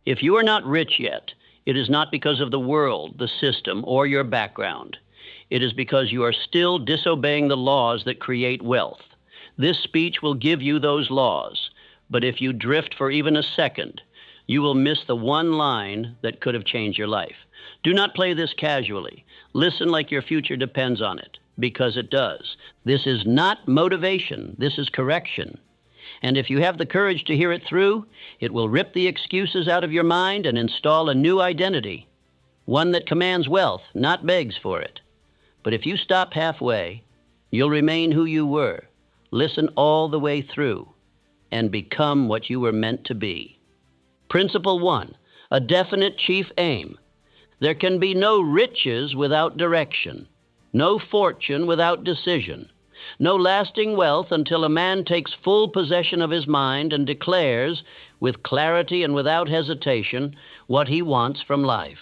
If you are not rich yet, it is not because of the world, the system, or your background. It is because you are still disobeying the laws that create wealth. This speech will give you those laws, but if you drift for even a second, you will miss the one line that could have changed your life. Do not play this casually. Listen like your future depends on it, because it does. This is not motivation. This is correction. And if you have the courage to hear it through, it will rip the excuses out of your mind and install a new identity, one that commands wealth, not begs for it. But if you stop halfway, you'll remain who you were, listen all the way through, and become what you were meant to be. Principle 1, a definite chief aim. There can be no riches without direction, no fortune without decision, no lasting wealth until a man takes full possession of his mind and declares, with clarity and without hesitation, what he wants from life.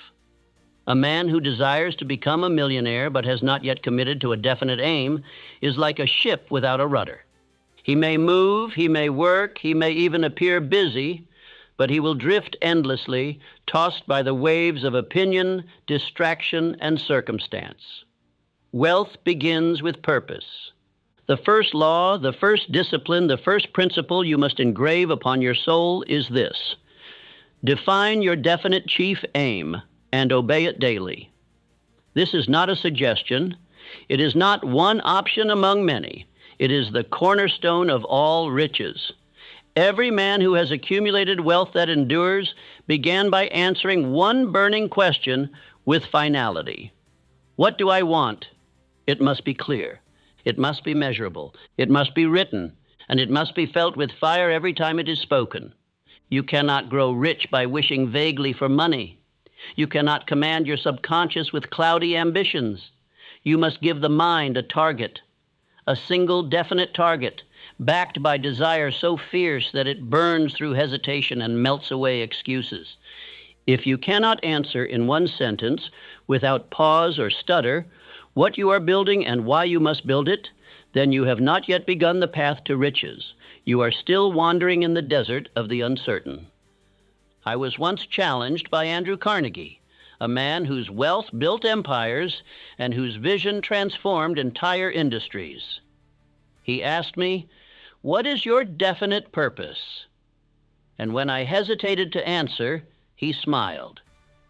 A man who desires to become a millionaire but has not yet committed to a definite aim is like a ship without a rudder. He may move, he may work, he may even appear busy, but he will drift endlessly, tossed by the waves of opinion, distraction, and circumstance. Wealth begins with purpose. The first law, the first discipline, the first principle you must engrave upon your soul is this: define your definite chief aim and obey it daily. This is not a suggestion. It is not one option among many. It is the cornerstone of all riches. Every man who has accumulated wealth that endures began by answering one burning question with finality. What do I want? It must be clear. It must be measurable. It must be written, and it must be felt with fire every time it is spoken. You cannot grow rich by wishing vaguely for money. You cannot command your subconscious with cloudy ambitions. You must give the mind a target, a single definite target, backed by desire so fierce that it burns through hesitation and melts away excuses. If you cannot answer in one sentence, without pause or stutter, what you are building and why you must build it, then you have not yet begun the path to riches. You are still wandering in the desert of the uncertain. I was once challenged by Andrew Carnegie, a man whose wealth built empires and whose vision transformed entire industries. He asked me, "What is your definite purpose?" And when I hesitated to answer, he smiled,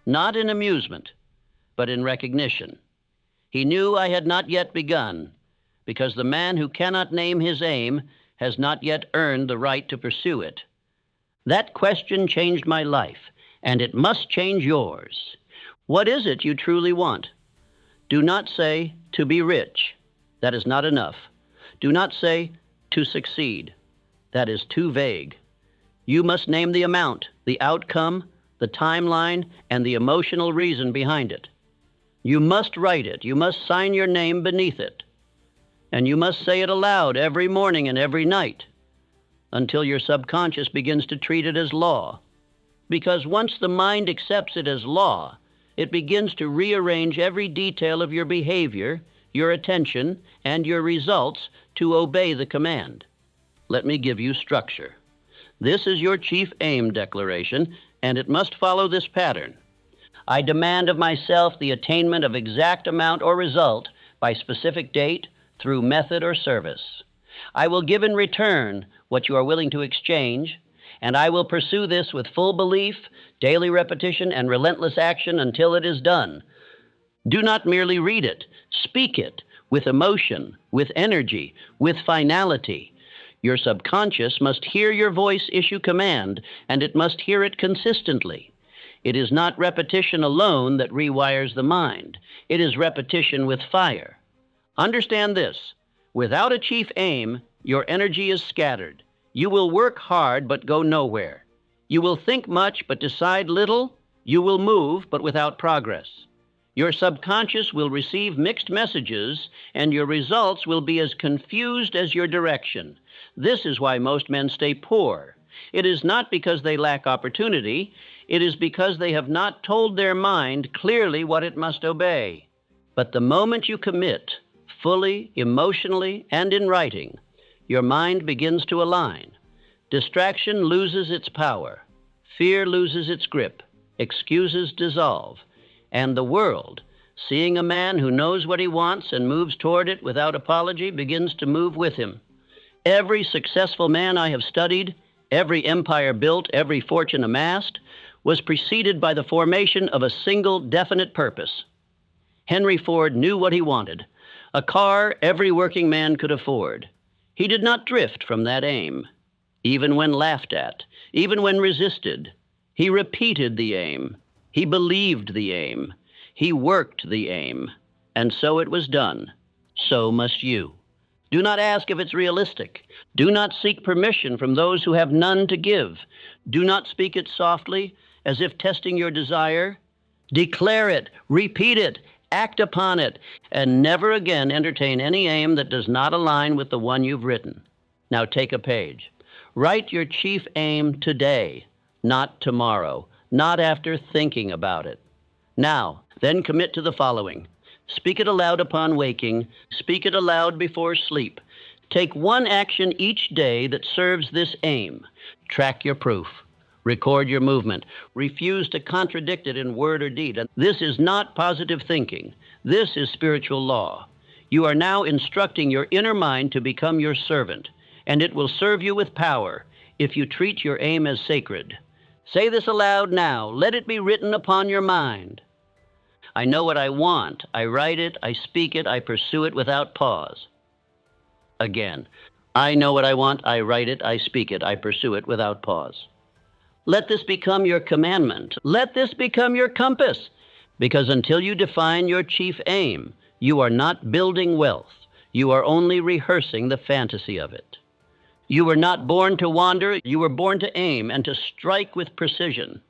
not in amusement, but in recognition. He knew I had not yet begun, because the man who cannot name his aim has not yet earned the right to pursue it. That question changed my life, and it must change yours. What is it you truly want? Do not say, to be rich. That is not enough. Do not say, to succeed. That is too vague. You must name the amount, the outcome, the timeline, and the emotional reason behind it. You must write it. You must sign your name beneath it. And you must say it aloud every morning and every night until your subconscious begins to treat it as law. Because once the mind accepts it as law, it begins to rearrange every detail of your behavior, your attention, and your results to obey the command. Let me give you structure. This is your chief aim declaration, and it must follow this pattern. I demand of myself the attainment of exact amount or result by specific date, through method or service. I will give in return what you are willing to exchange, and I will pursue this with full belief, daily repetition, and relentless action until it is done. Do not merely read it. Speak it with emotion, with energy, with finality. Your subconscious must hear your voice issue command, and it must hear it consistently. It is not repetition alone that rewires the mind. It is repetition with fire. Understand this. Without a chief aim, your energy is scattered. You will work hard but go nowhere. You will think much but decide little. You will move but without progress. Your subconscious will receive mixed messages, and your results will be as confused as your direction. This is why most men stay poor. It is not because they lack opportunity. It is because they have not told their mind clearly what it must obey. But the moment you commit, fully, emotionally, and in writing, your mind begins to align. Distraction loses its power. Fear loses its grip, excuses dissolve, and the world, seeing a man who knows what he wants and moves toward it without apology, begins to move with him. Every successful man I have studied, every empire built, every fortune amassed, was preceded by the formation of a single definite purpose. Henry Ford knew what he wanted, a car every working man could afford. He did not drift from that aim. Even when laughed at, even when resisted, he repeated the aim. He believed the aim. He worked the aim. And so it was done. So must you. Do not ask if it's realistic. Do not seek permission from those who have none to give. Do not speak it softly, as if testing your desire. Declare it, repeat it, act upon it, and never again entertain any aim that does not align with the one you've written. Now take a page. Write your chief aim today, not tomorrow, not after thinking about it. Now, then commit to the following. Speak it aloud upon waking. Speak it aloud before sleep. Take one action each day that serves this aim. Track your proof. Record your movement. Refuse to contradict it in word or deed. And this is not positive thinking. This is spiritual law. You are now instructing your inner mind to become your servant, and it will serve you with power if you treat your aim as sacred. Say this aloud now. Let it be written upon your mind. I know what I want. I write it, I speak it, I pursue it without pause. Again, I know what I want. I write it, I speak it, I pursue it without pause. Let this become your commandment. Let this become your compass. Because until you define your chief aim, you are not building wealth. You are only rehearsing the fantasy of it. You were not born to wander. You were born to aim and to strike with precision.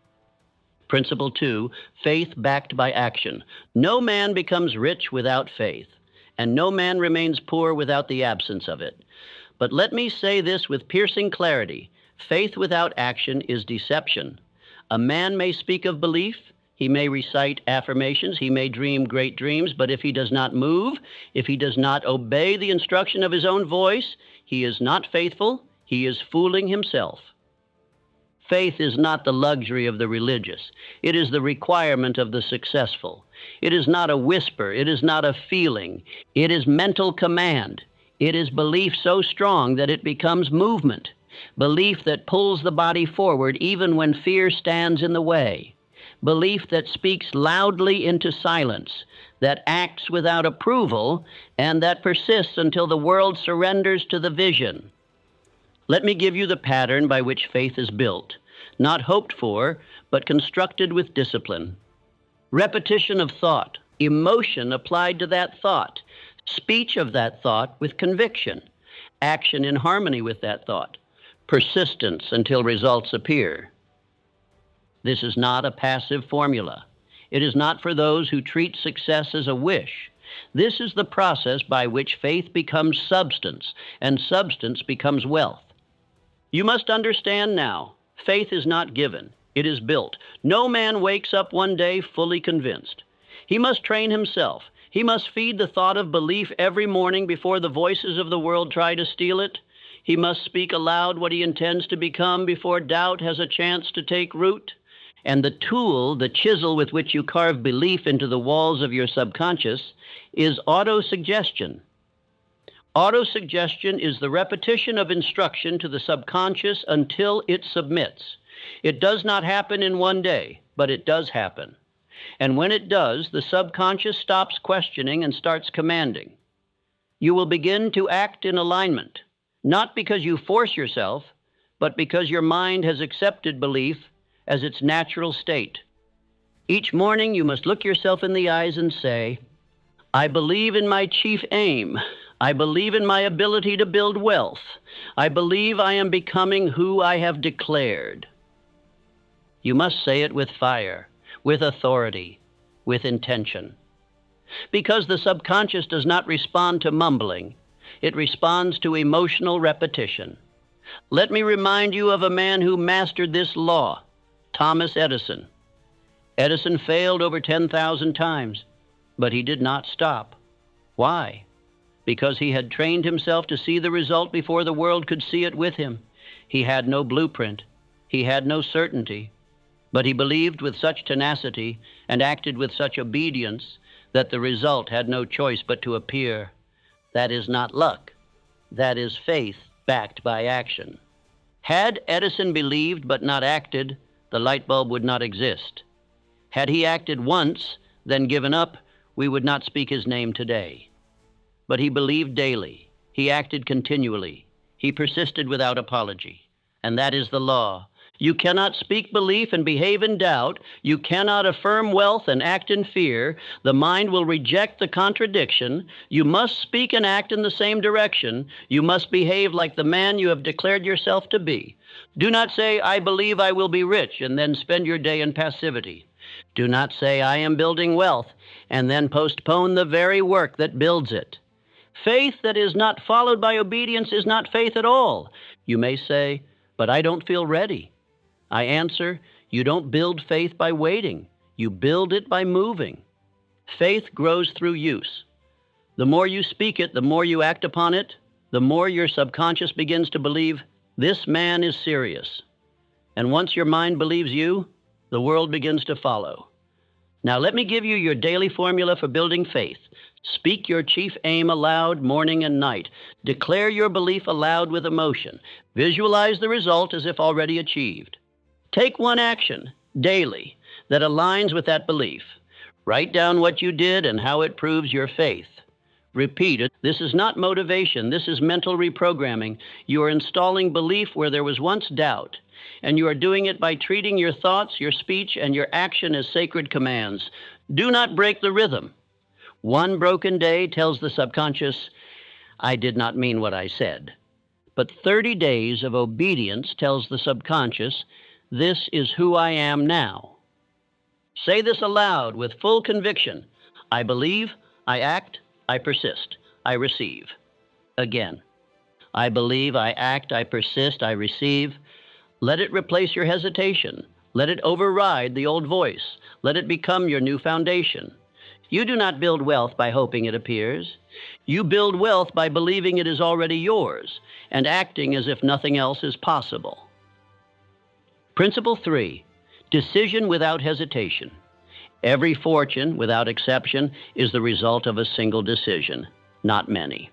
Principle 2, faith backed by action. No man becomes rich without faith, and no man remains poor without the absence of it. But let me say this with piercing clarity. Faith without action is deception. A man may speak of belief, he may recite affirmations, he may dream great dreams, but if he does not move, if he does not obey the instruction of his own voice, he is not faithful, he is fooling himself. Faith is not the luxury of the religious. It is the requirement of the successful. It is not a whisper. It is not a feeling. It is mental command. It is belief so strong that it becomes movement. Belief that pulls the body forward even when fear stands in the way. Belief that speaks loudly into silence, that acts without approval, and that persists until the world surrenders to the vision. Let me give you the pattern by which faith is built, not hoped for, but constructed with discipline. Repetition of thought, emotion applied to that thought, speech of that thought with conviction, action in harmony with that thought, persistence until results appear. This is not a passive formula. It is not for those who treat success as a wish. This is the process by which faith becomes substance, and substance becomes wealth. You must understand now, faith is not given, it is built. No man wakes up one day fully convinced. He must train himself. He must feed the thought of belief every morning before the voices of the world try to steal it. He must speak aloud what he intends to become before doubt has a chance to take root. And the tool, the chisel with which you carve belief into the walls of your subconscious, is autosuggestion. Autosuggestion is the repetition of instruction to the subconscious until it submits. It does not happen in one day, but it does happen. And when it does, the subconscious stops questioning and starts commanding. You will begin to act in alignment, not because you force yourself, but because your mind has accepted belief as its natural state. Each morning you must look yourself in the eyes and say, I believe in my chief aim. I believe in my ability to build wealth. I believe I am becoming who I have declared. You must say it with fire, with authority, with intention. Because the subconscious does not respond to mumbling, it responds to emotional repetition. Let me remind you of a man who mastered this law, Thomas Edison. Edison failed over 10,000 times, but he did not stop. Why? Because he had trained himself to see the result before the world could see it with him. He had no blueprint. He had no certainty. But he believed with such tenacity and acted with such obedience that the result had no choice but to appear. That is not luck. That is faith backed by action. Had Edison believed but not acted, the light bulb would not exist. Had he acted once, then given up, we would not speak his name today. But he believed daily. He acted continually. He persisted without apology. And that is the law. You cannot speak belief and behave in doubt. You cannot affirm wealth and act in fear. The mind will reject the contradiction. You must speak and act in the same direction. You must behave like the man you have declared yourself to be. Do not say, I believe I will be rich, and then spend your day in passivity. Do not say, I am building wealth, and then postpone the very work that builds it. Faith that is not followed by obedience is not faith at all. You may say, but I don't feel ready. I answer, you don't build faith by waiting. You build it by moving. Faith grows through use. The more you speak it, the more you act upon it, the more your subconscious begins to believe, this man is serious. And once your mind believes you, the world begins to follow. Now let me give you your daily formula for building faith. Speak your chief aim aloud morning and night. Declare your belief aloud with emotion. Visualize the result as if already achieved. Take one action daily that aligns with that belief. Write down what you did and how it proves your faith. Repeat it. This is not motivation. This is mental reprogramming. You are installing belief where there was once doubt, and you are doing it by treating your thoughts, your speech, and your action as sacred commands. Do not break the rhythm. One broken day tells the subconscious, I did not mean what I said. But 30 days of obedience tells the subconscious, this is who I am now. Say this aloud with full conviction. I believe, I act, I persist, I receive. Again. I believe, I act, I persist, I receive. Let it replace your hesitation. Let it override the old voice. Let it become your new foundation. You do not build wealth by hoping it appears. You build wealth by believing it is already yours and acting as if nothing else is possible. Principle 3, decision without hesitation. Every fortune, without exception, is the result of a single decision, not many.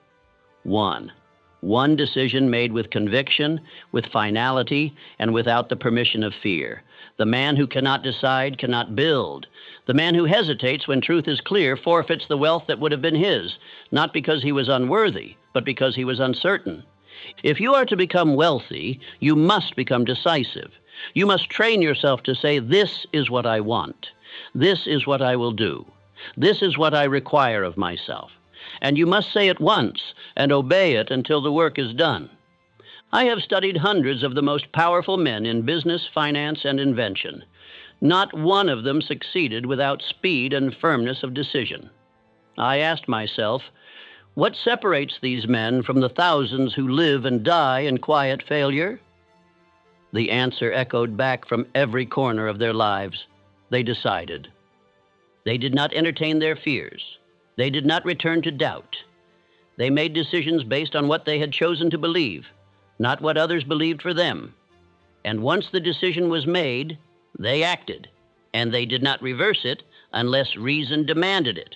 One decision made with conviction, with finality, and without the permission of fear. The man who cannot decide cannot build. The man who hesitates when truth is clear forfeits the wealth that would have been his, not because he was unworthy, but because he was uncertain. If you are to become wealthy, you must become decisive. You must train yourself to say, this is what I want. This is what I will do. This is what I require of myself. And you must say it once and obey it until the work is done. I have studied hundreds of the most powerful men in business, finance, and invention. Not one of them succeeded without speed and firmness of decision. I asked myself, what separates these men from the thousands who live and die in quiet failure? The answer echoed back from every corner of their lives. They decided. They did not entertain their fears. They did not return to doubt. They made decisions based on what they had chosen to believe, not what others believed for them. And once the decision was made, they acted, and they did not reverse it unless reason demanded it.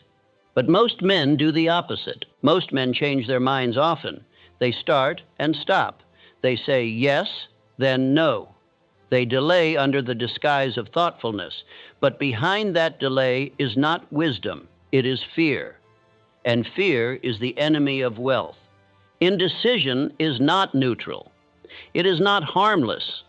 But most men do the opposite. Most men change their minds often. They start and stop. They say yes, then no. They delay under the disguise of thoughtfulness. But behind that delay is not wisdom, it is fear. And fear is the enemy of wealth. Indecision is not neutral. It is not harmless.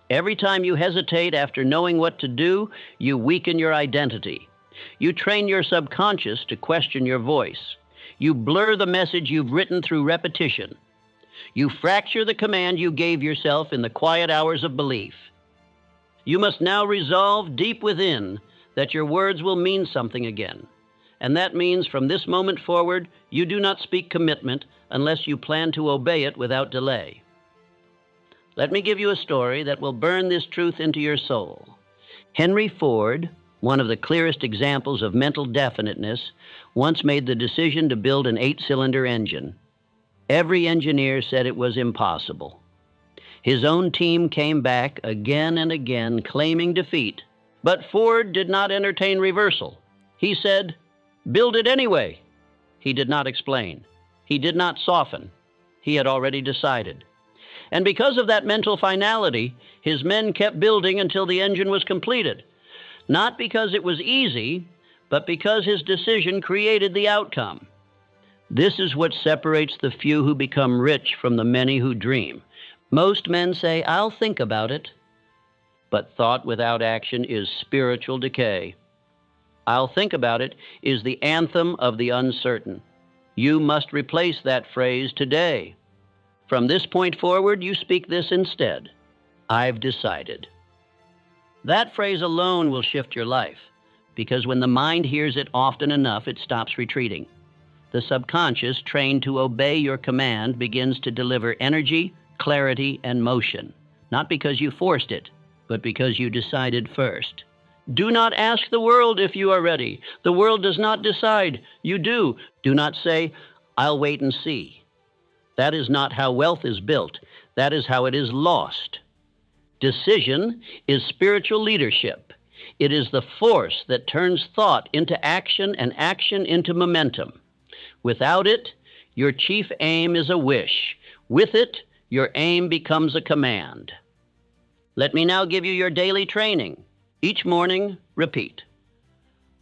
Every time you hesitate after knowing what to do, you weaken your identity. You train your subconscious to question your voice. You blur the message you've written through repetition. You fracture the command you gave yourself in the quiet hours of belief. You must now resolve deep within that your words will mean something again. And that means from this moment forward, you do not speak commitment unless you plan to obey it without delay. Let me give you a story that will burn this truth into your soul. Henry Ford, one of the clearest examples of mental definiteness, once made the decision to build an 8-cylinder engine. Every engineer said it was impossible. His own team came back again and again, claiming defeat, But Ford did not entertain reversal. He said, "Build it anyway." He did not explain. He did not soften. He had already decided. And because of that mental finality, his men kept building until the engine was completed. Not because it was easy, but because his decision created the outcome. This is what separates the few who become rich from the many who dream. Most men say, "I'll think about it." But thought without action is spiritual decay. "I'll think about it" is the anthem of the uncertain. You must replace that phrase today. From this point forward, you speak this instead: "I've decided." That phrase alone will shift your life, because when the mind hears it often enough, it stops retreating. The subconscious, trained to obey your command, begins to deliver energy, clarity, and motion, not because you forced it, but because you decided first. Do not ask the world if you are ready. The world does not decide. You do. Do not say, "I'll wait and see." That is not how wealth is built. That is how it is lost. Decision is spiritual leadership. It is the force that turns thought into action and action into momentum. Without it, your chief aim is a wish. With it, your aim becomes a command. Let me now give you your daily training. Each morning, repeat: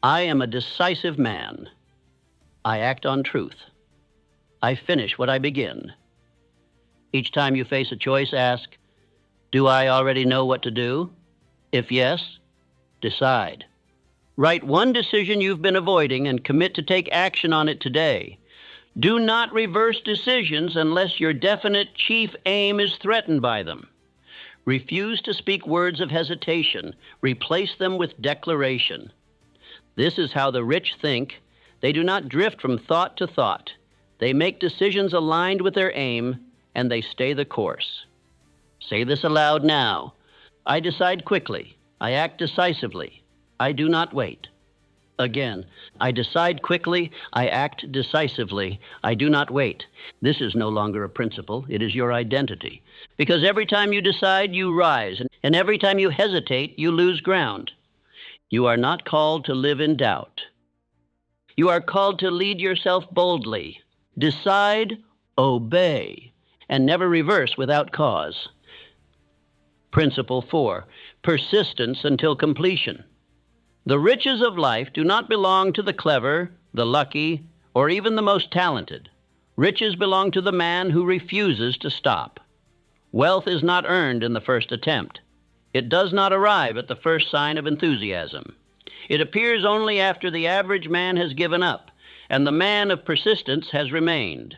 "I am a decisive man. I act on truth. I finish what I begin." Each time you face a choice, ask, "Do I already know what to do?" If yes, decide. Write one decision you've been avoiding and commit to take action on it today. Do not reverse decisions unless your definite chief aim is threatened by them. Refuse to speak words of hesitation. Replace them with declaration. This is how the rich think. They do not drift from thought to thought. They make decisions aligned with their aim, and they stay the course. Say this aloud now: "I decide quickly. I act decisively. I do not wait." Again, "I decide quickly. I act decisively. I do not wait." This is no longer a principle. It is your identity. Because every time you decide, you rise, and every time you hesitate, you lose ground. You are not called to live in doubt. You are called to lead yourself boldly. Decide, obey, and never reverse without cause. Principle 4, persistence until completion. The riches of life do not belong to the clever, the lucky, or even the most talented. Riches belong to the man who refuses to stop. Wealth is not earned in the first attempt. It does not arrive at the first sign of enthusiasm. It appears only after the average man has given up, and the man of persistence has remained.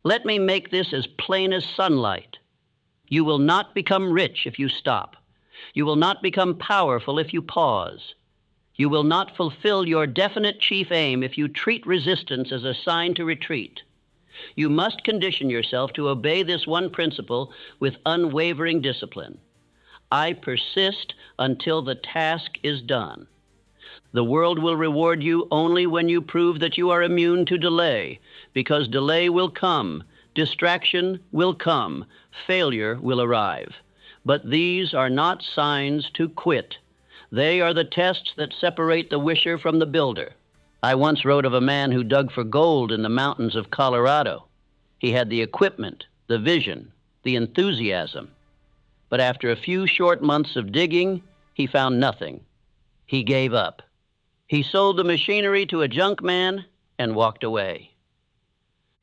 Let me make this as plain as sunlight. You will not become rich if you stop. You will not become powerful if you pause. You will not fulfill your definite chief aim if you treat resistance as a sign to retreat. You must condition yourself to obey this one principle with unwavering discipline. I persist until the task is done. The world will reward you only when you prove that you are immune to delay, because delay will come, distraction will come, failure will arrive. But these are not signs to quit. They are the tests that separate the wisher from the builder. I once wrote of a man who dug for gold in the mountains of Colorado. He had the equipment, the vision, the enthusiasm. But after a few short months of digging, he found nothing. He gave up. He sold the machinery to a junk man and walked away.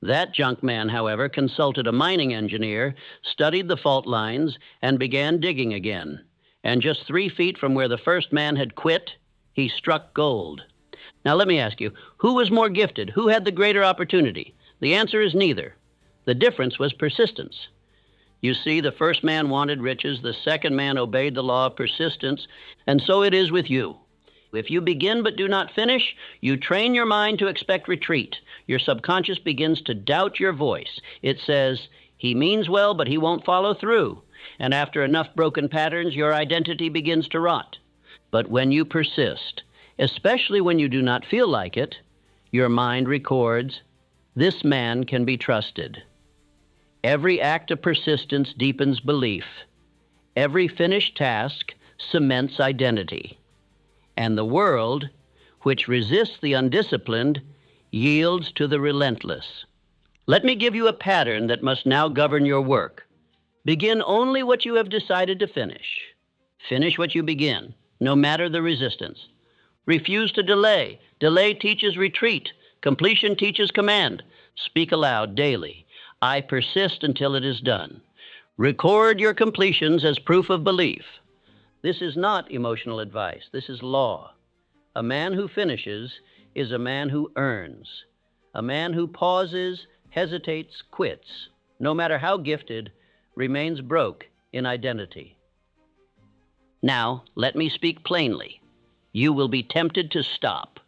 That junk man, however, consulted a mining engineer, studied the fault lines, and began digging again. And just 3 feet from where the first man had quit, he struck gold. Now let me ask you, who was more gifted? Who had the greater opportunity? The answer is neither. The difference was persistence. You see, the first man wanted riches, the second man obeyed the law of persistence, and so it is with you. If you begin but do not finish, you train your mind to expect retreat. Your subconscious begins to doubt your voice. It says, "He means well, but he won't follow through." And after enough broken patterns, your identity begins to rot. But when you persist, especially when you do not feel like it, your mind records, "This man can be trusted." Every act of persistence deepens belief. Every finished task cements identity. and the world, which resists the undisciplined, yields to the relentless. Let me give you a pattern that must now govern your work. Begin only what you have decided to finish. Finish what you begin, no matter the resistance. Refuse to delay. Delay teaches retreat. Completion teaches command. Speak aloud daily. I persist until it is done. Record your completions as proof of belief. This is not emotional advice. This is law. A man who finishes is a man who earns. A man who pauses, hesitates, quits, no matter how gifted, remains broke in identity. Now, let me speak plainly. You will be tempted to stop.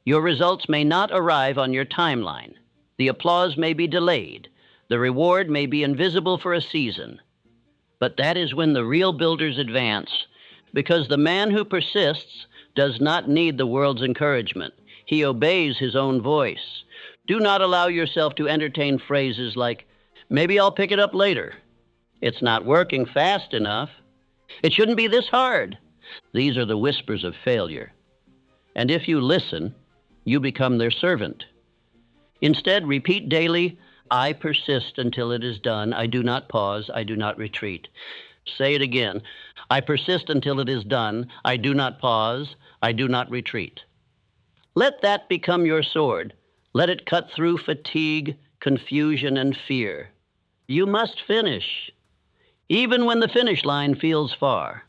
Your results may not arrive on your timeline. The applause may be delayed. The reward may be invisible for a season. But that is when the real builders advance, because the man who persists does not need the world's encouragement. He obeys his own voice. Do not allow yourself to entertain phrases like, maybe I'll pick it up later. It's not working fast enough. It shouldn't be this hard. These are the whispers of failure. And if you listen, you become their servant. Instead, repeat daily, I persist until it is done. I do not pause. I do not retreat. Say it again. I persist until it is done. I do not pause. I do not retreat. Let that become your sword. Let it cut through fatigue, confusion, and fear. You must finish, even when the finish line feels far,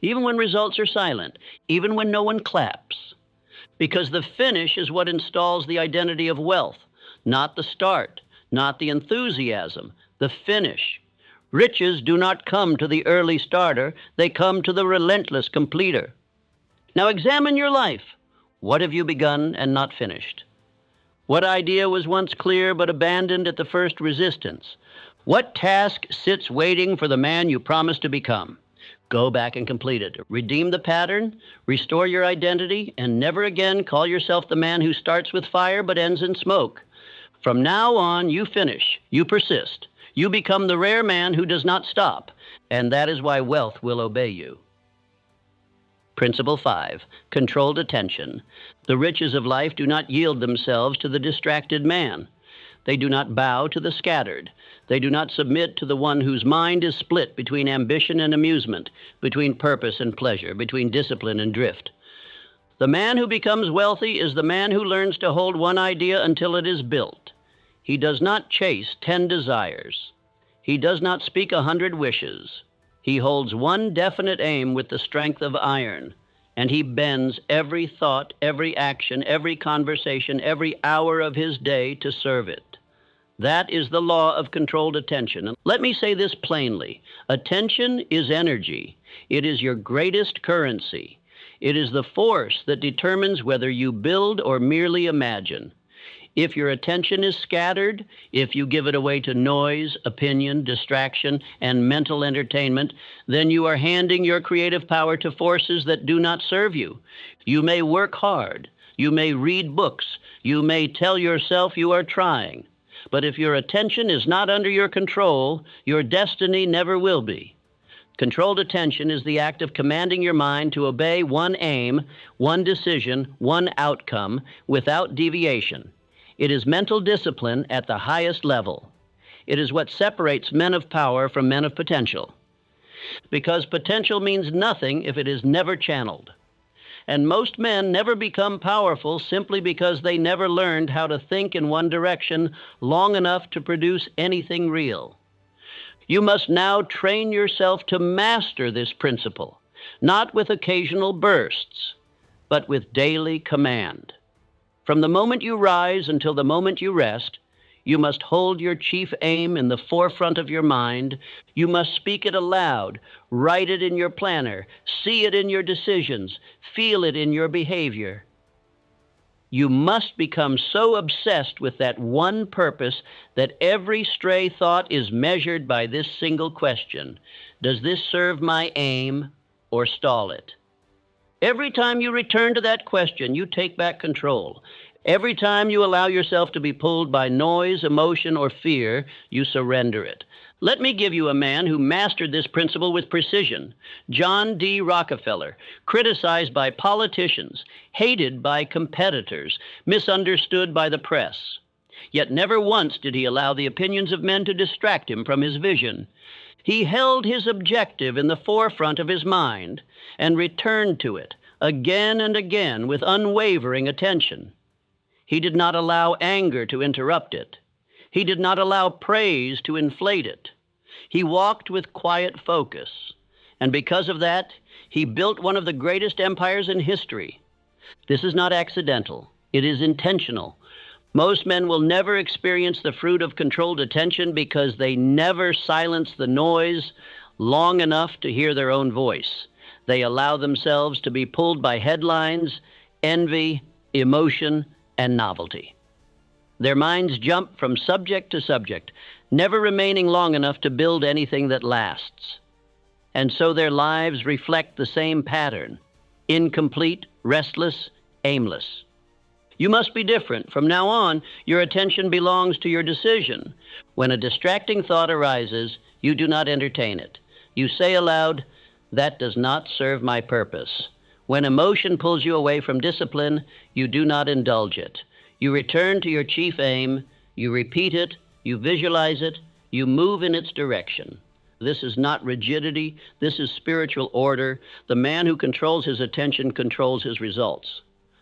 even when results are silent, even when no one claps, because the finish is what installs the identity of wealth, not the start, not the enthusiasm, the finish. Riches do not come to the early starter, they come to the relentless completer. Now examine your life. What have you begun and not finished? What idea was once clear but abandoned at the first resistance? What task sits waiting for the man you promised to become? Go back and complete it. Redeem the pattern, restore your identity, and never again call yourself the man who starts with fire but ends in smoke. From now on, you finish, you persist. You become the rare man who does not stop, and that is why wealth will obey you. Principle 5, controlled attention. The riches of life do not yield themselves to the distracted man. They do not bow to the scattered. They do not submit to the one whose mind is split between ambition and amusement, between purpose and pleasure, between discipline and drift. The man who becomes wealthy is the man who learns to hold one idea until it is built. He does not chase 10 desires. He does not speak 100 wishes. He holds one definite aim with the strength of iron, and he bends every thought, every action, every conversation, every hour of his day to serve it. That is the law of controlled attention. And let me say this plainly. Attention is energy. It is your greatest currency. It is the force that determines whether you build or merely imagine. If your attention is scattered, if you give it away to noise, opinion, distraction, and mental entertainment, then you are handing your creative power to forces that do not serve you. You may work hard. You may read books. You may tell yourself you are trying. But if your attention is not under your control, your destiny never will be. Controlled attention is the act of commanding your mind to obey one aim, one decision, one outcome, without deviation. It is mental discipline at the highest level. It is what separates men of power from men of potential. Because potential means nothing if it is never channeled. And most men never become powerful simply because they never learned how to think in one direction long enough to produce anything real. You must now train yourself to master this principle, not with occasional bursts, but with daily command. From the moment you rise until the moment you rest, you must hold your chief aim in the forefront of your mind. You must speak it aloud, write it in your planner, see it in your decisions, feel it in your behavior. You must become so obsessed with that one purpose that every stray thought is measured by this single question. Does this serve my aim or stall it? Every time you return to that question, you take back control. Every time you allow yourself to be pulled by noise, emotion, or fear, you surrender it. Let me give you a man who mastered this principle with precision. John D. Rockefeller, criticized by politicians, hated by competitors, misunderstood by the press. Yet never once did he allow the opinions of men to distract him from his vision. He held his objective in the forefront of his mind and returned to it again and again with unwavering attention. He did not allow anger to interrupt it. He did not allow praise to inflate it. He walked with quiet focus, and because of that, he built one of the greatest empires in history. This is not accidental. It is intentional. Most men will never experience the fruit of controlled attention because they never silence the noise long enough to hear their own voice. They allow themselves to be pulled by headlines, envy, emotion, and novelty. Their minds jump from subject to subject, never remaining long enough to build anything that lasts. And so their lives reflect the same pattern: incomplete, restless, aimless. You must be different. From now on, your attention belongs to your decision. When a distracting thought arises, you do not entertain it. You say aloud, "That does not serve my purpose." When emotion pulls you away from discipline, you do not indulge it. You return to your chief aim, you repeat it, you visualize it, you move in its direction. This is not rigidity, this is spiritual order. The man who controls his attention controls his results.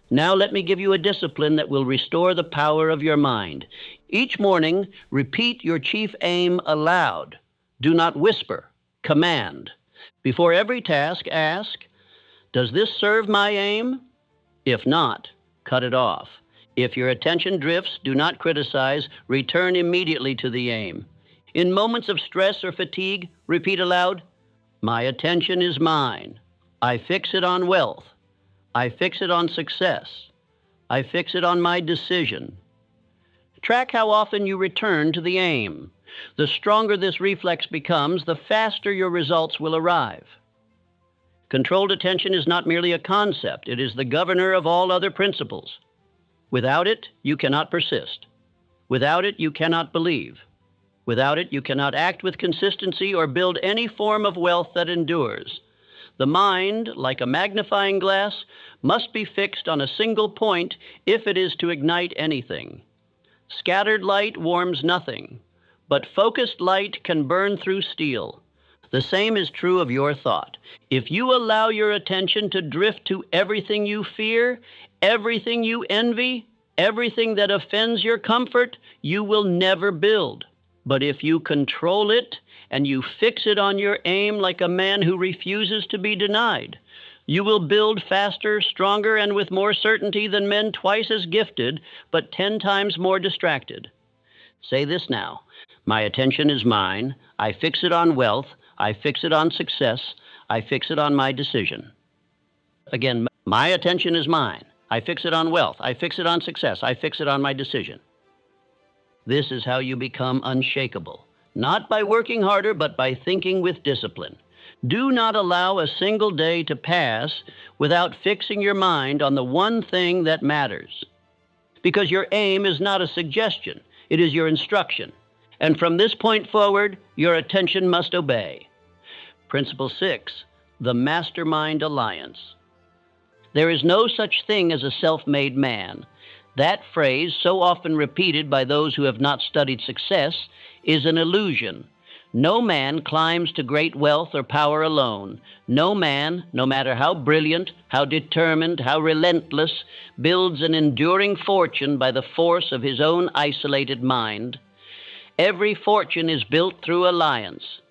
Now let me give you a discipline that will restore the power of your mind. Each morning, repeat your chief aim aloud. Do not whisper, command. Before every task, ask, "Does this serve my aim?" If not, cut it off. If your attention drifts, do not criticize, return immediately to the aim. In moments of stress or fatigue, repeat aloud, "My attention is mine. I fix it on wealth. I fix it on success. I fix it on my decision." Track how often you return to the aim. The stronger this reflex becomes, the faster your results will arrive. Controlled attention is not merely a concept, it is the governor of all other principles. Without it, you cannot persist. Without it, you cannot believe. Without it, you cannot act with consistency or build any form of wealth that endures. The mind, like a magnifying glass, must be fixed on a single point if it is to ignite anything. Scattered light warms nothing, but focused light can burn through steel. The same is true of your thought. If you allow your attention to drift to everything you fear, everything you envy, everything that offends your comfort, you will never build. But if you control it and you fix it on your aim like a man who refuses to be denied, you will build faster, stronger, and with more certainty than men twice as gifted, but 10 times more distracted. Say this now: "My attention is mine. I fix it on wealth. I fix it on success. I fix it on my decision." Again, my attention is mine. I fix it on wealth. I fix it on success. I fix it on my decision. This is how you become unshakable, not by working harder, but by thinking with discipline. Do not allow a single day to pass without fixing your mind on the one thing that matters. Because your aim is not a suggestion, it is your instruction. And from this point forward, your attention must obey. Principle 6, the Mastermind Alliance. There is no such thing as a self-made man. That phrase, so often repeated by those who have not studied success, is an illusion. No man climbs to great wealth or power alone. No man, no matter how brilliant, how determined, how relentless, builds an enduring fortune by the force of his own isolated mind. Every fortune is built through alliance.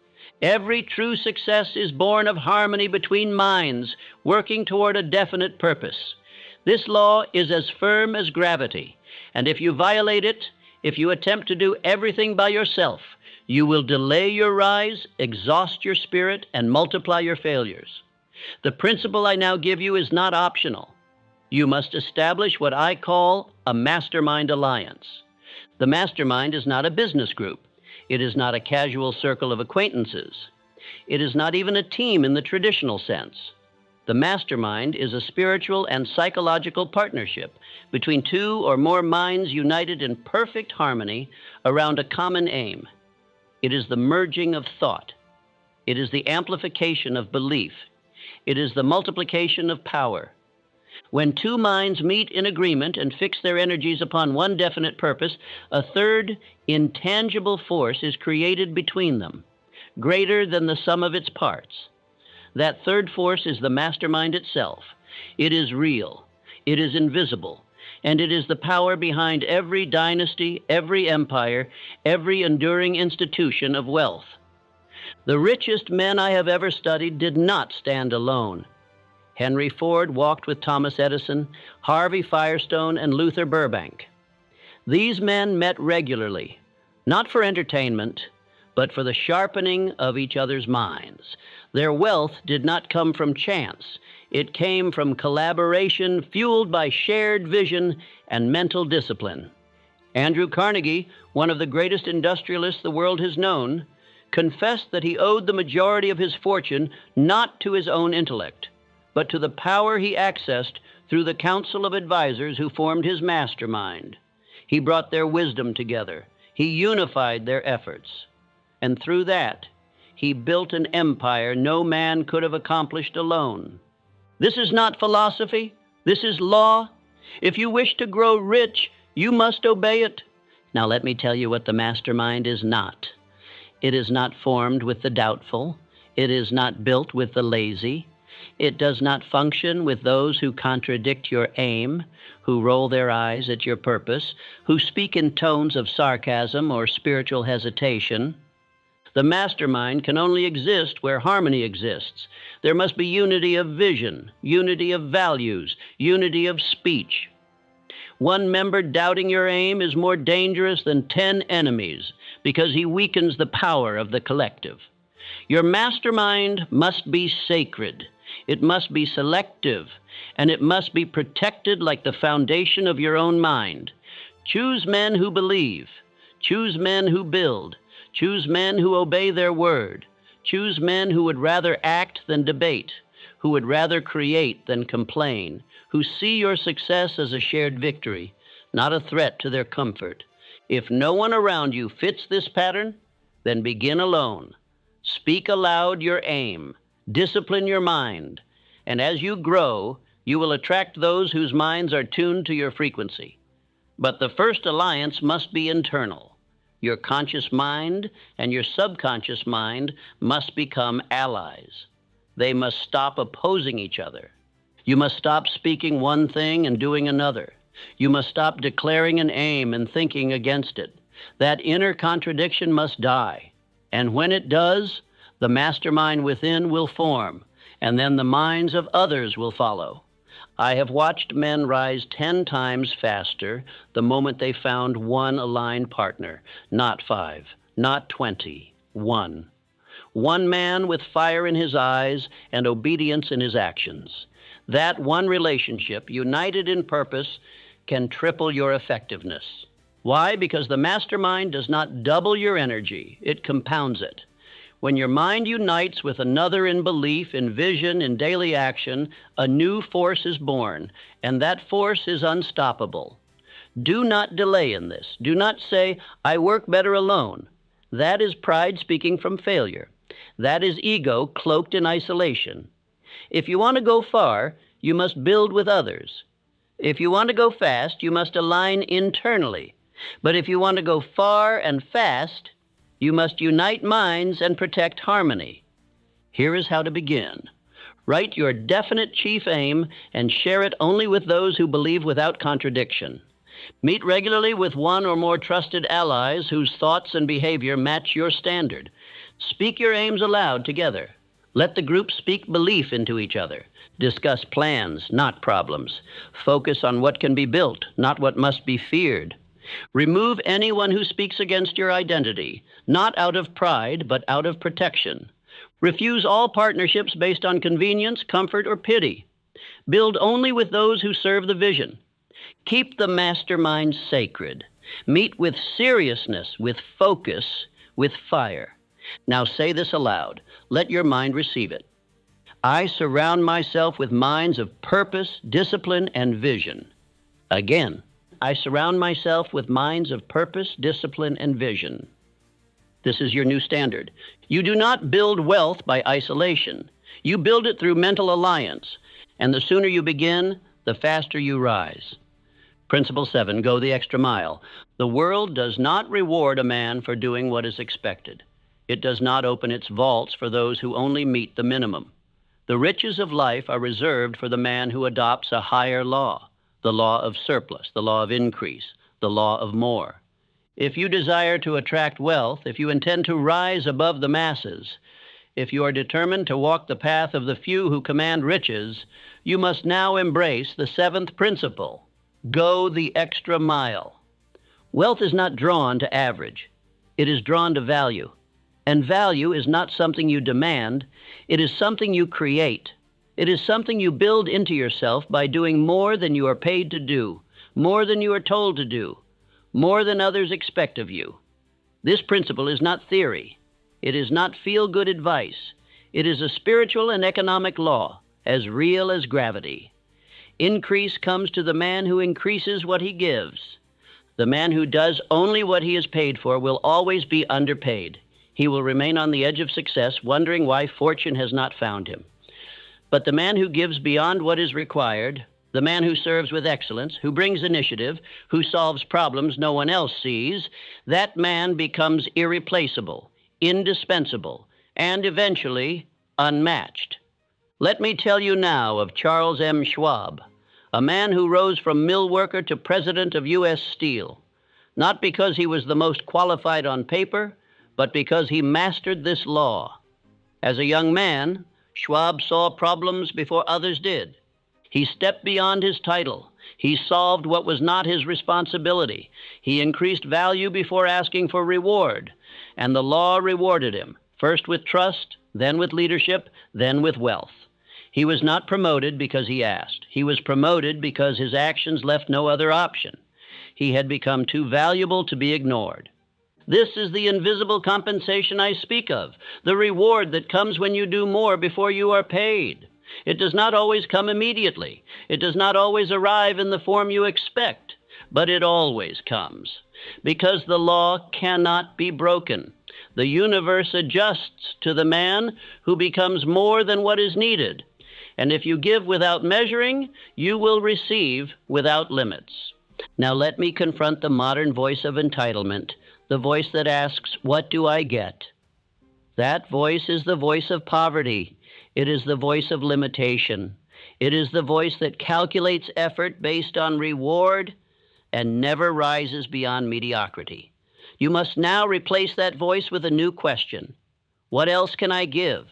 Every true success is born of harmony between minds working toward a definite purpose. This law is as firm as gravity, and if you violate it, if you attempt to do everything by yourself, you will delay your rise, exhaust your spirit, and multiply your failures. The principle I now give you is not optional. You must establish what I call a mastermind alliance. The mastermind is not a business group. It is not a casual circle of acquaintances. It is not even a team in the traditional sense. The mastermind is a spiritual and psychological partnership between two or more minds united in perfect harmony around a common aim. It is the merging of thought. It is the amplification of belief. It is the multiplication of power. When two minds meet in agreement and fix their energies upon one definite purpose, a third, intangible force is created between them, greater than the sum of its parts. That third force is the mastermind itself. It is real, it is invisible, and it is the power behind every dynasty, every empire, every enduring institution of wealth. The richest men I have ever studied did not stand alone. Henry Ford walked with Thomas Edison, Harvey Firestone, and Luther Burbank. These men met regularly, not for entertainment, but for the sharpening of each other's minds. Their wealth did not come from chance. It came from collaboration fueled by shared vision and mental discipline. Andrew Carnegie, one of the greatest industrialists the world has known, confessed that he owed the majority of his fortune not to his own intellect, but to the power he accessed through the council of advisors who formed his mastermind. He brought their wisdom together. He unified their efforts. And through that, he built an empire no man could have accomplished alone. This is not philosophy. This is law. If you wish to grow rich, you must obey it. Now let me tell you what the mastermind is not. It is not formed with the doubtful. It is not built with the lazy. It does not function with those who contradict your aim, who roll their eyes at your purpose, who speak in tones of sarcasm or spiritual hesitation. The mastermind can only exist where harmony exists. There must be unity of vision, unity of values, unity of speech. One member doubting your aim is more dangerous than 10 enemies because he weakens the power of the collective. Your mastermind must be sacred. It must be selective, and it must be protected like the foundation of your own mind. Choose men who believe. Choose men who build. Choose men who obey their word. Choose men who would rather act than debate, who would rather create than complain, who see your success as a shared victory, not a threat to their comfort. If no one around you fits this pattern, then begin alone. Speak aloud your aim. Discipline your mind. And as you grow, you will attract those whose minds are tuned to your frequency. But the first alliance must be internal. Your conscious mind and your subconscious mind must become allies. They must stop opposing each other. You must stop speaking one thing and doing another. You must stop declaring an aim and thinking against it. That inner contradiction must die. And when it does, the mastermind within will form, and then the minds of others will follow. I have watched men rise 10 times faster the moment they found one aligned partner, not 5, not 20, one. One man with fire in his eyes and obedience in his actions. That one relationship, united in purpose, can triple your effectiveness. Why? Because the mastermind does not double your energy, it compounds it. When your mind unites with another in belief, in vision, in daily action, a new force is born, and that force is unstoppable. Do not delay in this. Do not say, I work better alone. That is pride speaking from failure. That is ego cloaked in isolation. If you want to go far, you must build with others. If you want to go fast, you must align internally. But if you want to go far and fast, you must unite minds and protect harmony. Here is how to begin. Write your definite chief aim and share it only with those who believe without contradiction. Meet regularly with one or more trusted allies whose thoughts and behavior match your standard. Speak your aims aloud together. Let the group speak belief into each other. Discuss plans, not problems. Focus on what can be built, not what must be feared. Remove anyone who speaks against your identity, not out of pride, but out of protection. Refuse all partnerships based on convenience, comfort, or pity. Build only with those who serve the vision. Keep the mastermind sacred. Meet with seriousness, with focus, with fire. Now say this aloud. Let your mind receive it. I surround myself with minds of purpose, discipline, and vision. Again, I surround myself with minds of purpose, discipline, and vision. This is your new standard. You do not build wealth by isolation. You build it through mental alliance. And the sooner you begin, the faster you rise. Principle 7, go the extra mile. The world does not reward a man for doing what is expected. It does not open its vaults for those who only meet the minimum. The riches of life are reserved for the man who adopts a higher law, the law of surplus, the law of increase, the law of more. If you desire to attract wealth, if you intend to rise above the masses, if you are determined to walk the path of the few who command riches, you must now embrace the 7th principle. Go the extra mile. Wealth is not drawn to average. It is drawn to value. And value is not something you demand. It is something you create. It is something you build into yourself by doing more than you are paid to do, more than you are told to do, more than others expect of you. This principle is not theory. It is not feel-good advice. It is a spiritual and economic law, as real as gravity. Increase comes to the man who increases what he gives. The man who does only what he is paid for will always be underpaid. He will remain on the edge of success, wondering why fortune has not found him. But the man who gives beyond what is required, the man who serves with excellence, who brings initiative, who solves problems no one else sees, that man becomes irreplaceable, indispensable, and eventually unmatched. Let me tell you now of Charles M. Schwab, a man who rose from mill worker to president of U.S. Steel, not because he was the most qualified on paper, but because he mastered this law. As a young man, Schwab saw problems before others did. He stepped beyond his title. He solved what was not his responsibility. He increased value before asking for reward. And the law rewarded him, first with trust, then with leadership, then with wealth. He was not promoted because he asked. He was promoted because his actions left no other option. He had become too valuable to be ignored. This is the invisible compensation I speak of, the reward that comes when you do more before you are paid. It does not always come immediately. It does not always arrive in the form you expect, but it always comes. Because the law cannot be broken. The universe adjusts to the man who becomes more than what is needed. And if you give without measuring, you will receive without limits. Now let me confront the modern voice of entitlement, the voice that asks, "What do I get?" That voice is the voice of poverty. It is the voice of limitation. It is the voice that calculates effort based on reward and never rises beyond mediocrity. You must now replace that voice with a new question. What else can I give?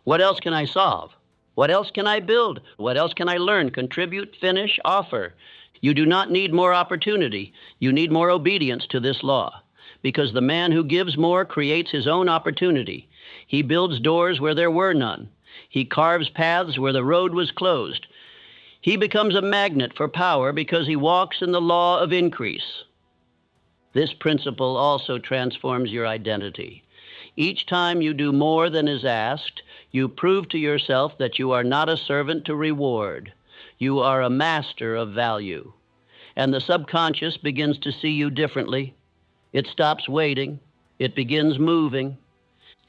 What else can I solve? What else can I build? What else can I learn, contribute, finish, offer? You do not need more opportunity. You need more obedience to this law. Because the man who gives more creates his own opportunity. He builds doors where there were none. He carves paths where the road was closed. He becomes a magnet for power because he walks in the law of increase. This principle also transforms your identity. Each time you do more than is asked, you prove to yourself that you are not a servant to reward. You are a master of value. And the subconscious begins to see you differently. It stops waiting. It begins moving.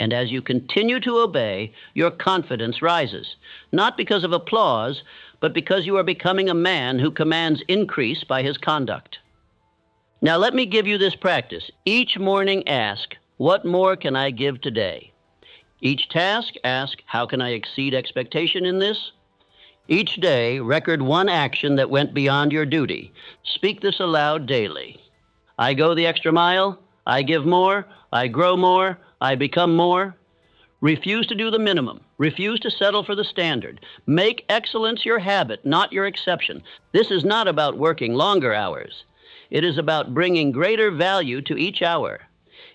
And as you continue to obey, your confidence rises, not because of applause, but because you are becoming a man who commands increase by his conduct. Now let me give you this practice. Each morning ask, what more can I give today? Each task, ask, how can I exceed expectation in this? Each day, record one action that went beyond your duty. Speak this aloud daily. I go the extra mile, I give more, I grow more, I become more. Refuse to do the minimum. Refuse to settle for the standard. Make excellence your habit, not your exception. This is not about working longer hours. It is about bringing greater value to each hour.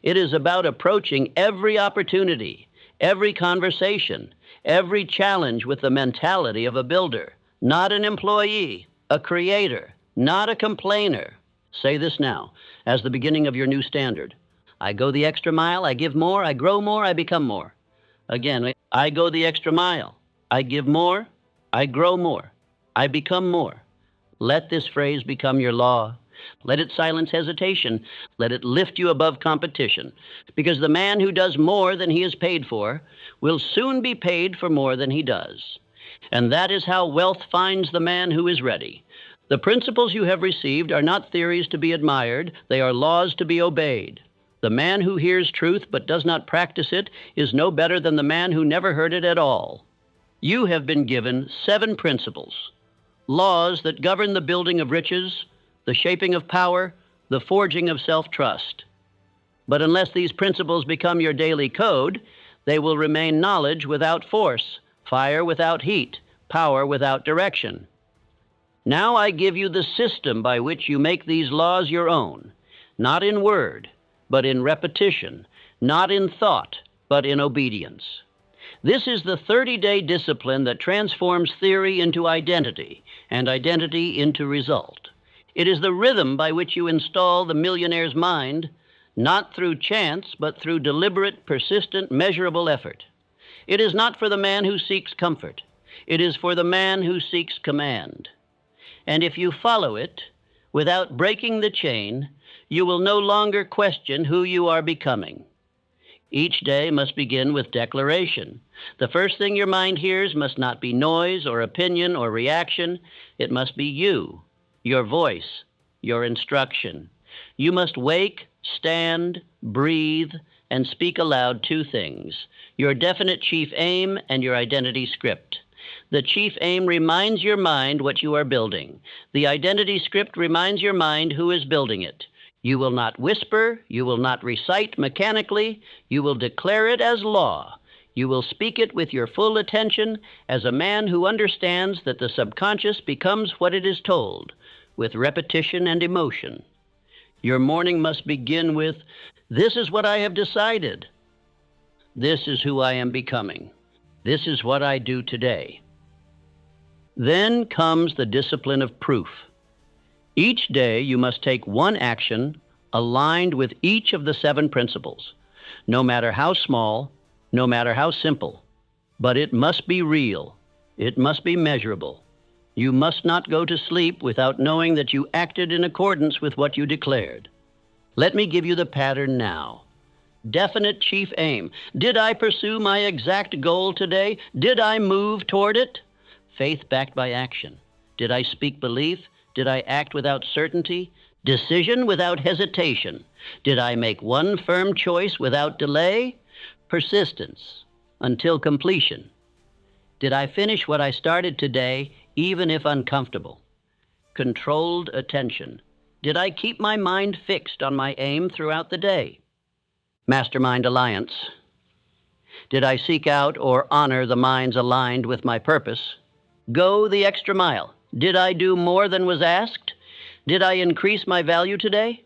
It is about approaching every opportunity, every conversation, every challenge with the mentality of a builder, not an employee, a creator, not a complainer. Say this now, as the beginning of your new standard. I go the extra mile, I give more, I grow more, I become more. Again, I go the extra mile. I give more, I grow more, I become more. Let this phrase become your law. Let it silence hesitation. Let it lift you above competition. Because the man who does more than he is paid for will soon be paid for more than he does. And that is how wealth finds the man who is ready. The principles you have received are not theories to be admired, they are laws to be obeyed. The man who hears truth but does not practice it is no better than the man who never heard it at all. You have been given 7 principles, laws that govern the building of riches, the shaping of power, the forging of self-trust. But unless these principles become your daily code, they will remain knowledge without force, fire without heat, power without direction. Now I give you the system by which you make these laws your own, not in word, but in repetition, not in thought, but in obedience. This is the 30-day discipline that transforms theory into identity, and identity into result. It is the rhythm by which you install the millionaire's mind, not through chance, but through deliberate, persistent, measurable effort. It is not for the man who seeks comfort. It is for the man who seeks command. And if you follow it, without breaking the chain, you will no longer question who you are becoming. Each day must begin with declaration. The first thing your mind hears must not be noise or opinion or reaction. It must be you, your voice, your instruction. You must wake, stand, breathe, and speak aloud 2 things, your definite chief aim and your identity script. The chief aim reminds your mind what you are building. The identity script reminds your mind who is building it. You will not whisper, you will not recite mechanically, you will declare it as law. You will speak it with your full attention as a man who understands that the subconscious becomes what it is told, with repetition and emotion. Your morning must begin with, "This is what I have decided. This is who I am becoming. This is what I do today." Then comes the discipline of proof. Each day you must take one action aligned with each of the 7 principles, no matter how small, no matter how simple. But it must be real. It must be measurable. You must not go to sleep without knowing that you acted in accordance with what you declared. Let me give you the pattern now. Definite chief aim. Did I pursue my exact goal today? Did I move toward it? Faith backed by action. Did I speak belief? Did I act without certainty? Decision without hesitation. Did I make one firm choice without delay? Persistence until completion. Did I finish what I started today, even if uncomfortable? Controlled attention. Did I keep my mind fixed on my aim throughout the day? Mastermind alliance. Did I seek out or honor the minds aligned with my purpose? Go the extra mile. Did I do more than was asked? Did I increase my value today?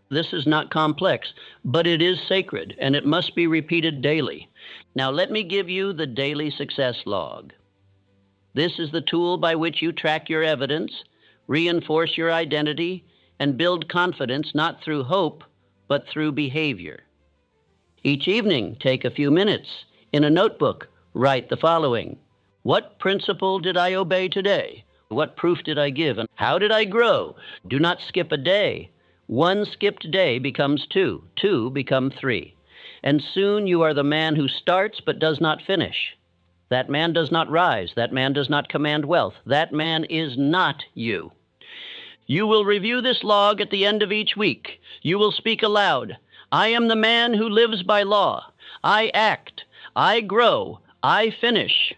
This is not complex, but it is sacred, and it must be repeated daily. Now let me give you the daily success log. This is the tool by which you track your evidence, reinforce your identity, and build confidence not through hope, but through behavior. Each evening, take a few minutes. In a notebook, write the following. What principle did I obey today? What proof did I give? And how did I grow? Do not skip a day. 1 skipped day becomes 2. 2 become 3. And soon you are the man who starts but does not finish. That man does not rise. That man does not command wealth. That man is not you. You will review this log at the end of each week. You will speak aloud. I am the man who lives by law. I act. I grow. I finish.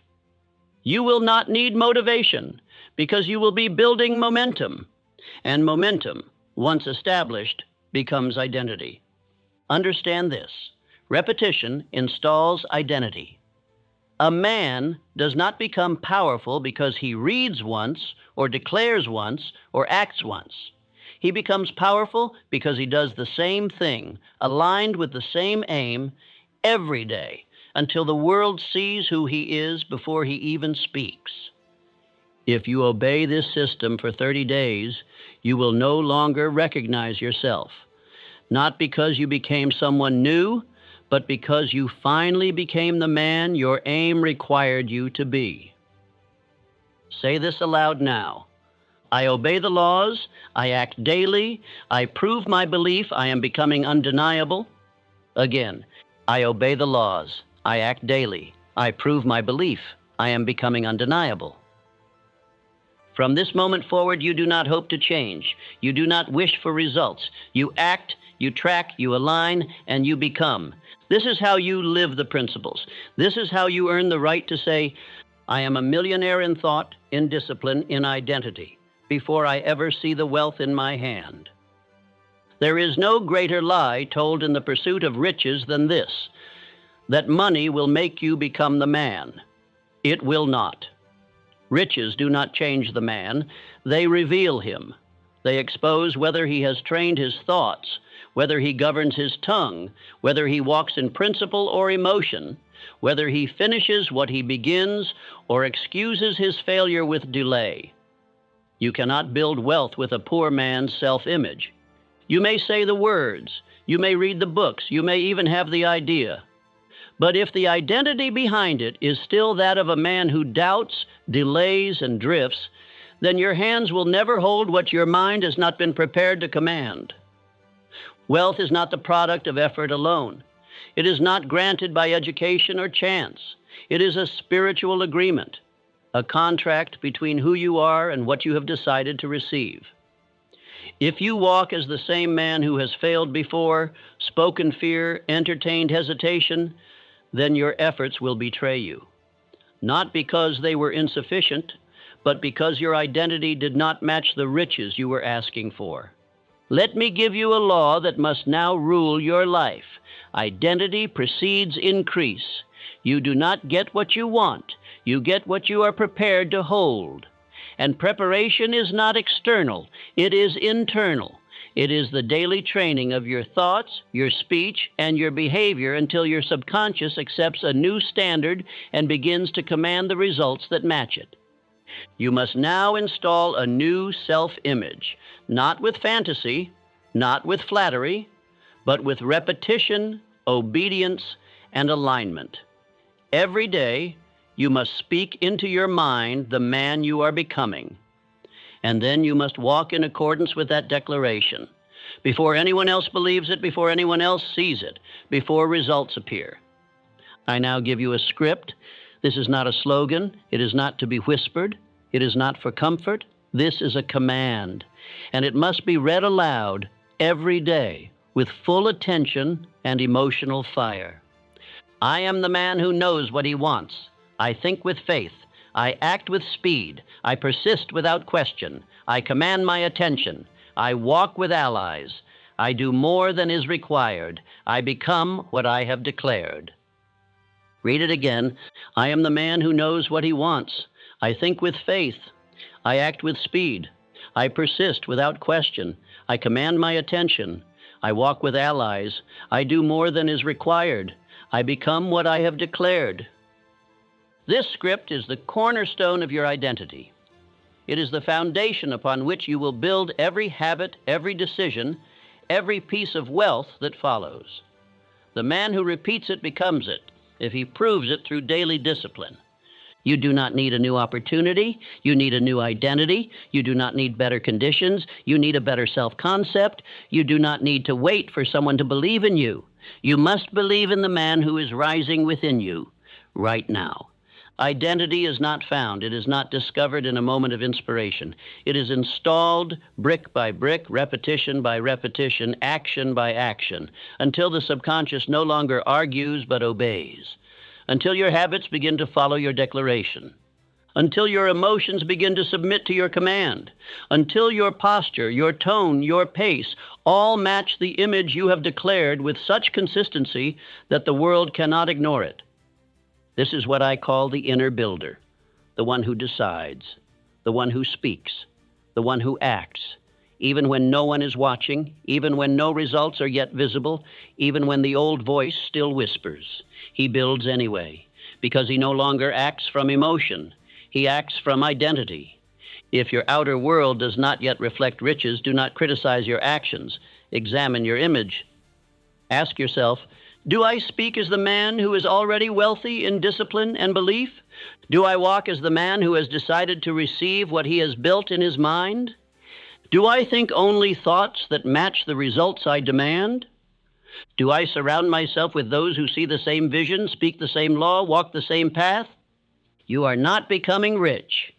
You will not need motivation because you will be building momentum. And momentum, once established, becomes identity. Understand this. Repetition installs identity. A man does not become powerful because he reads once, or declares once, or acts once. He becomes powerful because he does the same thing, aligned with the same aim, every day, until the world sees who he is before he even speaks. If you obey this system for 30 days, you will no longer recognize yourself, not because you became someone new, but because you finally became the man your aim required you to be. Say this aloud now. I obey the laws. I act daily. I prove my belief. I am becoming undeniable. Again, I obey the laws. I act daily. I prove my belief. I am becoming undeniable. From this moment forward, you do not hope to change. You do not wish for results. You act, you track, you align, and you become. This is how you live the principles. This is how you earn the right to say, I am a millionaire in thought, in discipline, in identity, before I ever see the wealth in my hand. There is no greater lie told in the pursuit of riches than this, that money will make you become the man. It will not. Riches do not change the man. They reveal him. They expose whether he has trained his thoughts, whether he governs his tongue, whether he walks in principle or emotion, whether he finishes what he begins or excuses his failure with delay. You cannot build wealth with a poor man's self-image. You may say the words, you may read the books, you may even have the idea. But if the identity behind it is still that of a man who doubts, delays, and drifts, then your hands will never hold what your mind has not been prepared to command. Wealth is not the product of effort alone. It is not granted by education or chance. It is a spiritual agreement, a contract between who you are and what you have decided to receive. If you walk as the same man who has failed before, spoken fear, entertained hesitation, then your efforts will betray you. Not because they were insufficient, but because your identity did not match the riches you were asking for. Let me give you a law that must now rule your life. Identity precedes increase. You do not get what you want. You get what you are prepared to hold. And preparation is not external. It is internal. It is the daily training of your thoughts, your speech, and your behavior until your subconscious accepts a new standard and begins to command the results that match it. You must now install a new self-image, not with fantasy, not with flattery, but with repetition, obedience, and alignment. Every day, you must speak into your mind the man you are becoming. And then you must walk in accordance with that declaration, before anyone else believes it, before anyone else sees it, before results appear. I now give you a script. This is not a slogan. It is not to be whispered. It is not for comfort. This is a command, and it must be read aloud every day with full attention and emotional fire. I am the man who knows what he wants. I think with faith. I act with speed. I persist without question. I command my attention. I walk with allies. I do more than is required. I become what I have declared. Read it again. I am the man who knows what he wants. I think with faith. I act with speed. I persist without question. I command my attention. I walk with allies. I do more than is required. I become what I have declared. This script is the cornerstone of your identity. It is the foundation upon which you will build every habit, every decision, every piece of wealth that follows. The man who repeats it becomes it, if he proves it through daily discipline. You do not need a new opportunity. You need a new identity. You do not need better conditions. You need a better self-concept. You do not need to wait for someone to believe in you. You must believe in the man who is rising within you right now. Identity is not found. It is not discovered in a moment of inspiration. It is installed brick by brick, repetition by repetition, action by action, until the subconscious no longer argues but obeys, until your habits begin to follow your declaration, until your emotions begin to submit to your command, until your posture, your tone, your pace all match the image you have declared with such consistency that the world cannot ignore it. This is what I call the inner builder, the one who decides, the one who speaks, the one who acts, even when no one is watching, even when no results are yet visible, even when the old voice still whispers. He builds anyway, because he no longer acts from emotion. He acts from identity. If your outer world does not yet reflect riches, do not criticize your actions. Examine your image. Ask yourself, Do I speak as the man who is already wealthy in discipline and belief? Do I walk as the man who has decided to receive what he has built in his mind? Do I think only thoughts that match the results I demand? Do I surround myself with those who see the same vision, speak the same law, walk the same path? You are not becoming rich.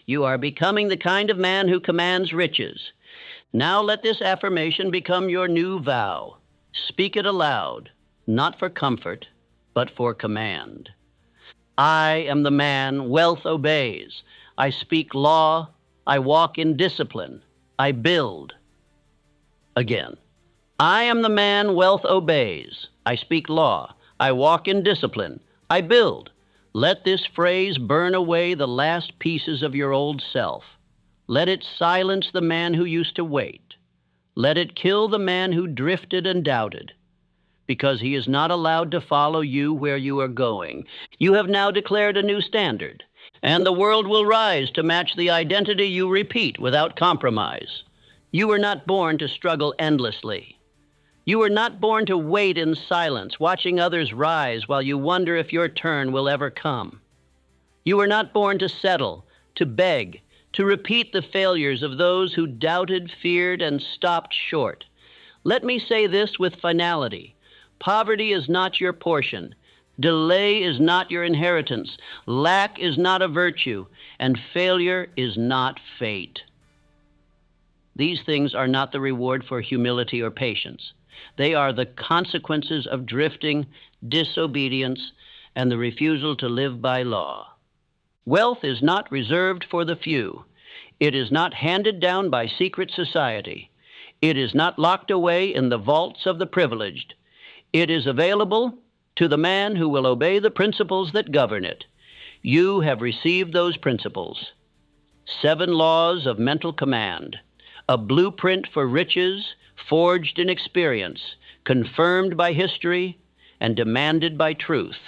You are becoming the kind of man who commands riches. Now let this affirmation become your new vow. Speak it aloud, not for comfort, but for command. I am the man wealth obeys. I speak law. I walk in discipline. I build. Again. I am the man wealth obeys. I speak law. I walk in discipline. I build. Let this phrase burn away the last pieces of your old self. Let it silence the man who used to wait. Let it kill the man who drifted and doubted, because he is not allowed to follow you where you are going. You have now declared a new standard, and the world will rise to match the identity you repeat without compromise. You were not born to struggle endlessly. You were not born to wait in silence, watching others rise while you wonder if your turn will ever come. You were not born to settle, to beg, to repeat the failures of those who doubted, feared, and stopped short. Let me say this with finality. Poverty is not your portion. Delay is not your inheritance. Lack is not a virtue, and failure is not fate. These things are not the reward for humility or patience. They are the consequences of drifting, disobedience, and the refusal to live by law. Wealth is not reserved for the few. It is not handed down by secret society. It is not locked away in the vaults of the privileged. It is available to the man who will obey the principles that govern it. You have received those principles. 7 laws of mental command, a blueprint for riches forged in experience, confirmed by history, and demanded by truth.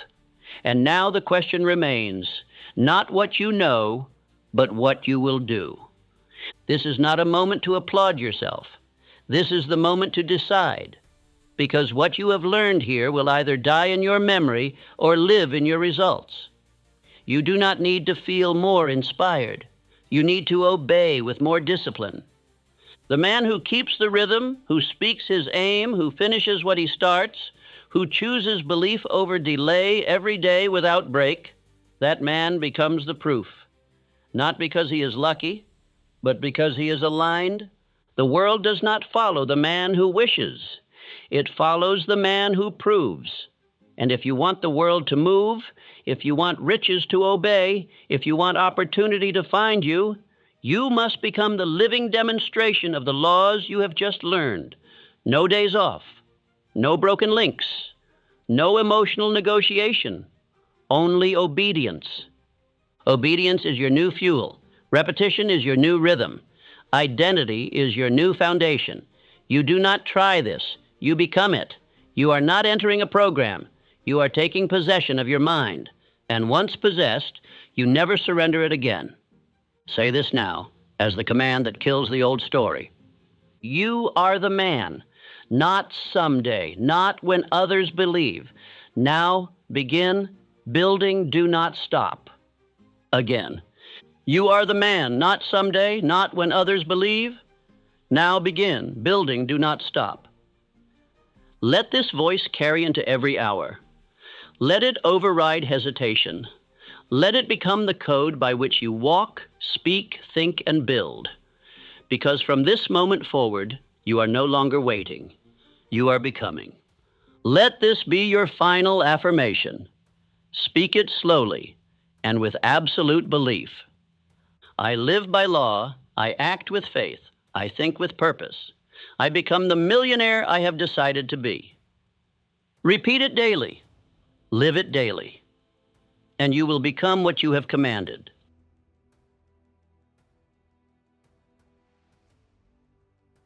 And now the question remains, not what you know, but what you will do. This is not a moment to applaud yourself. This is the moment to decide, because what you have learned here will either die in your memory or live in your results. You do not need to feel more inspired. You need to obey with more discipline. The man who keeps the rhythm, who speaks his aim, who finishes what he starts, who chooses belief over delay every day without break, that man becomes the proof. Not because he is lucky, but because he is aligned. The world does not follow the man who wishes. It follows the man who proves. And if you want the world to move, if you want riches to obey, if you want opportunity to find you, you must become the living demonstration of the laws you have just learned. No days off, no broken links, no emotional negotiation, only obedience. Obedience is your new fuel. Repetition is your new rhythm. Identity is your new foundation. You do not try this. You become it. You are not entering a program. You are taking possession of your mind. And once possessed, you never surrender it again. Say this now, as the command that kills the old story. You are the man, not someday, not when others believe. Now begin building, do not stop. Again. You are the man, not someday, not when others believe. Now begin building, do not stop. Let this voice carry into every hour. Let it override hesitation. Let it become the code by which you walk, speak, think, and build. Because from this moment forward, you are no longer waiting. You are becoming. Let this be your final affirmation. Speak it slowly and with absolute belief. I live by law. I act with faith. I think with purpose. I become the millionaire I have decided to be. Repeat it daily. Live it daily. And you will become what you have commanded.